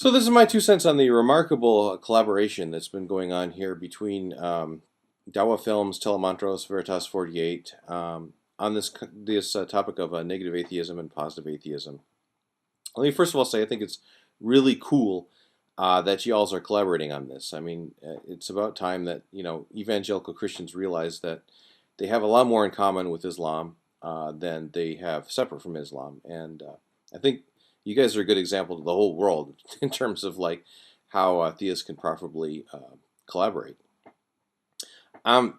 So this is my 2 cents on the remarkable collaboration that's been going on here between Dawa Films, Telemantos, Veritas 48 on this topic of negative atheism and positive atheism. Let me first of all say I think it's really cool that you all are collaborating on this. I mean, it's about time that evangelical Christians realize that they have a lot more in common with Islam than they have separate from Islam, and I think you guys are a good example to the whole world in terms of like how theists can profitably collaborate. I'm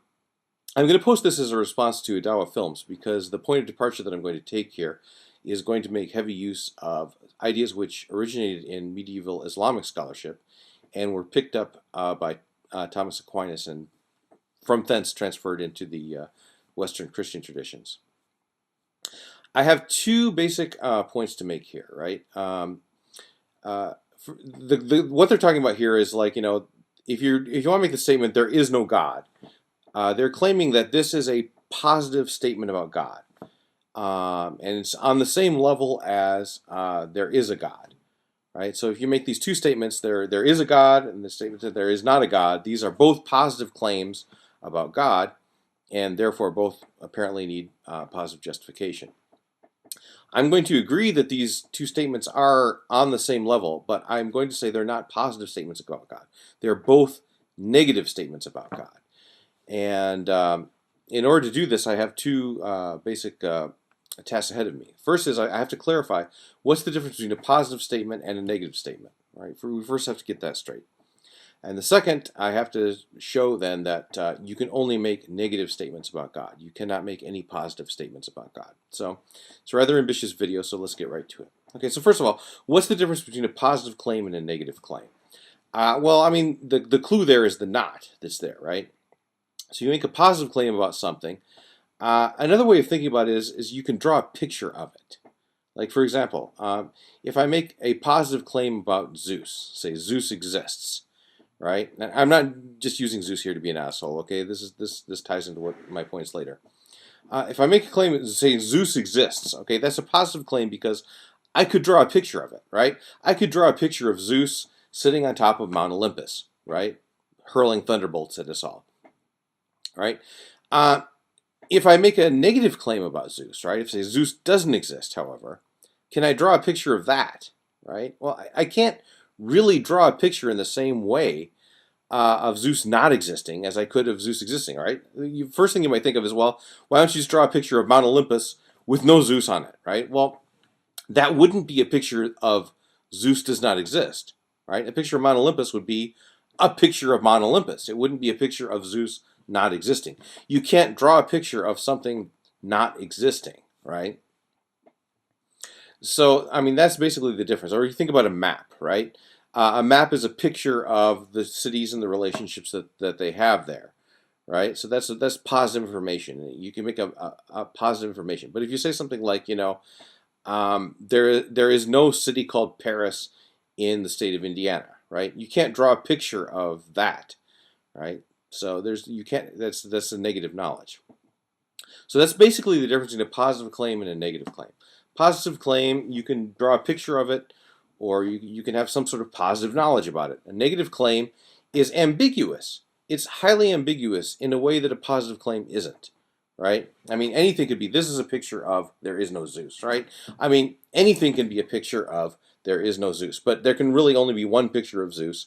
going to post this as a response to Dawa Films because the point of departure that I'm going to take here is going to make heavy use of ideas which originated in medieval Islamic scholarship and were picked up by Thomas Aquinas and from thence transferred into the Western Christian traditions. I have two basic points to make here, right? What they're talking about here is like, if you want to make the statement, there is no God, they're claiming that this is a positive statement about God. And it's on the same level as there is a God, right? So if you make these two statements, there is a God, and the statement that there is not a God, these are both positive claims about God, and therefore both apparently need positive justification. I'm going to agree that these two statements are on the same level, but I'm going to say they're not positive statements about God. They're both negative statements about God. And in order to do this, I have two basic tasks ahead of me. First is I have to clarify what's the difference between a positive statement and a negative statement. Right? We first have to get that straight. And the second, I have to show then that you can only make negative statements about God. You cannot make any positive statements about God. So it's a rather ambitious video, so let's get right to it. Okay, so first of all, what's the difference between a positive claim and a negative claim? Well, I mean, the clue there is the not that's there, right? So you make a positive claim about something. Another way of thinking about it is you can draw a picture of it. Like, for example, if I make a positive claim about Zeus, say Zeus exists, right? Now, I'm not just using Zeus here to be an asshole, okay? This ties into what my points later. If I make a claim saying Zeus exists, okay, that's a positive claim because I could draw a picture of it, right? I could draw a picture of Zeus sitting on top of Mount Olympus, right? Hurling thunderbolts at us all, right? If I make a negative claim about Zeus, right? If say Zeus doesn't exist, however, can I draw a picture of that, right? Well, I can't really draw a picture in the same way of Zeus not existing as I could of Zeus existing, right? The first thing you might think of is, well, why don't you just draw a picture of Mount Olympus with no Zeus on it, right? Well, that wouldn't be a picture of Zeus does not exist, right? A picture of Mount Olympus would be a picture of Mount Olympus. It wouldn't be a picture of Zeus not existing. You can't draw a picture of something not existing, right? So, I mean, that's basically the difference. Or you think about a map, right? A map is a picture of the cities and the relationships that they have there, right? So that's positive information. You can make a positive information. But if you say something like, there is no city called Paris in the state of Indiana, right? You can't draw a picture of that, right? So you can't. That's a negative knowledge. So that's basically the difference between a positive claim and a negative claim. Positive claim, you can draw a picture of it, or you can have some sort of positive knowledge about it. A negative claim is ambiguous. It's highly ambiguous in a way that a positive claim isn't, right? I mean, anything could be, this is a picture of there is no Zeus, right? I mean, anything can be a picture of there is no Zeus, but there can really only be one picture of Zeus,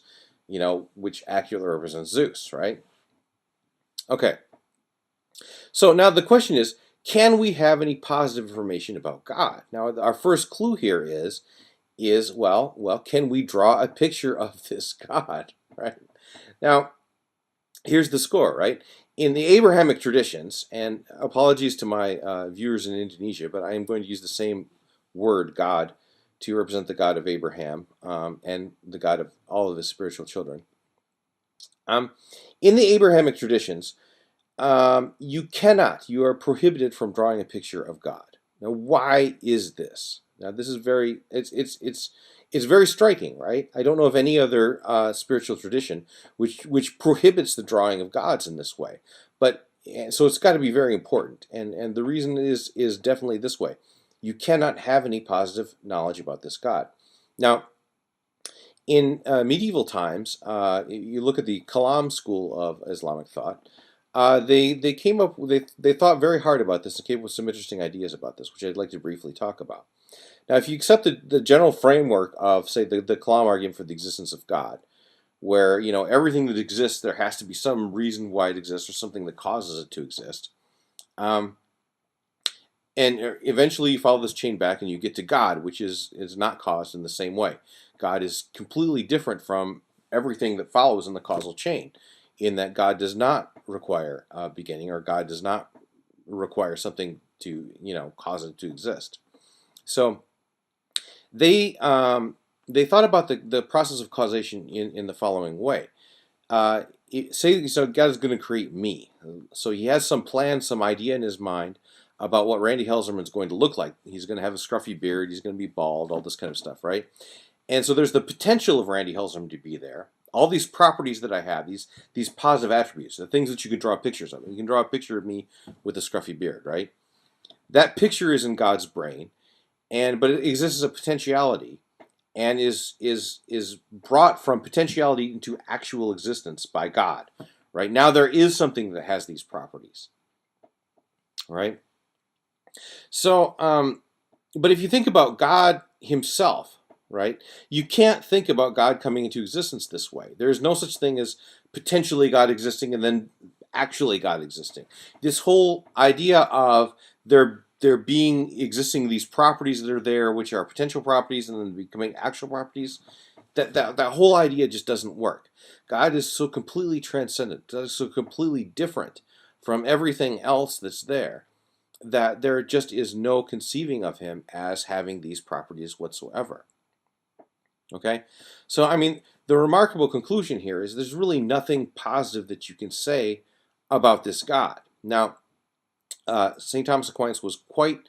which accurately represents Zeus, right? Okay. So now the question is, can we have any positive information about God? Now, our first clue here is well, can we draw a picture of this God, right? Now, here's the score, right? In the Abrahamic traditions, and apologies to my viewers in Indonesia, but I am going to use the same word, God, to represent the God of Abraham and the God of all of his spiritual children. In the Abrahamic traditions, you are prohibited from drawing a picture of God. Now, why is this? Now, this is it's very striking, right? I don't know of any other spiritual tradition which prohibits the drawing of gods in this way. But so it's got to be very important, and the reason is definitely this way. You cannot have any positive knowledge about this God. Now, In medieval times, you look at the Kalam school of Islamic thought. They came up they thought very hard about this and came up with some interesting ideas about this, which I'd like to briefly talk about. Now, if you accept the general framework of, say, the Kalam argument for the existence of God, where everything that exists, there has to be some reason why it exists or something that causes it to exist. Um, and eventually you follow this chain back and you get to God, which is not caused in the same way. God is completely different from everything that follows in the causal chain, in that God does not require a beginning, or God does not require something to cause it to exist. So they they thought about the process of causation in the following way. Say so God is going to create me. So he has some plan, some idea in his mind about what Randy Helserman's going to look like. He's going to have a scruffy beard. He's going to be bald. All this kind of stuff, right? And so there's the potential of Randy Helserman to be there. All these properties that I have, these positive attributes, the things that you can draw pictures of. You can draw a picture of me with a scruffy beard, right? That picture is in God's brain, but it exists as a potentiality, and is brought from potentiality into actual existence by God. Right now, there is something that has these properties. Right. So, but if you think about God Himself, right, you can't think about God coming into existence this way. There is no such thing as potentially God existing and then actually God existing. This whole idea of there being existing these properties that are there, which are potential properties, and then becoming actual properties, that whole idea just doesn't work. God is so completely transcendent, God is so completely different from everything else that's there, that there just is no conceiving of him as having these properties whatsoever. Okay? So, I mean, the remarkable conclusion here is there's really nothing positive that you can say about this God. Now, St. Thomas Aquinas was quite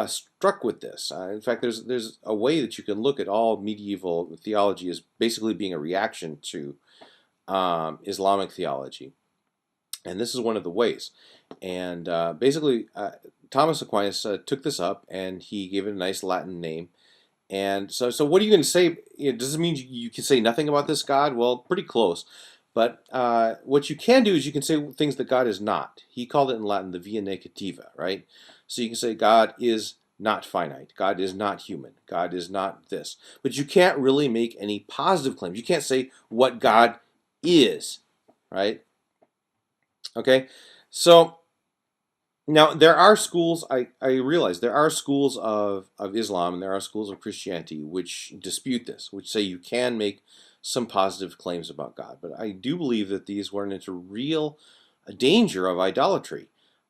struck with this. In fact, there's a way that you can look at all medieval theology as basically being a reaction to Islamic theology. And this is one of the ways. And basically, Thomas Aquinas took this up and he gave it a nice Latin name. And so what are you going to say? Does it mean you can say nothing about this God? Well, pretty close. But what you can do is you can say things that God is not. He called it in Latin the via negativa, right? So you can say God is not finite. God is not human. God is not this. But you can't really make any positive claims. You can't say what God is, right? Okay, so now there are schools, I realize there are schools of Islam and there are schools of Christianity which dispute this, which say you can make some positive claims about God. But I do believe that these run into real danger of idolatry.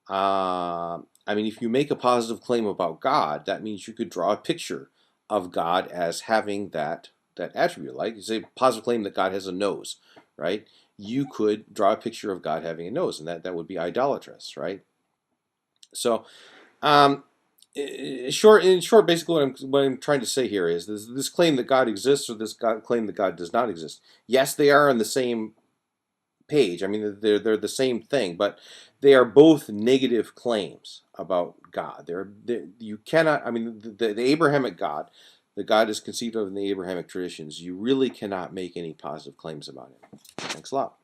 I mean, if you make a positive claim about God, that means you could draw a picture of God as having that attribute. Like you say, positive claim that God has a nose, right? You could draw a picture of God having a nose, and that would be idolatrous, right? So, um, in short, basically, what I'm trying to say here is this claim that God exists, or this claim that God does not exist. Yes, they are on the same page. I mean, they're the same thing, but they are both negative claims about God. You cannot. I mean, the Abrahamic God, the God is conceived of in the Abrahamic traditions. You really cannot make any positive claims about him. Thanks a lot.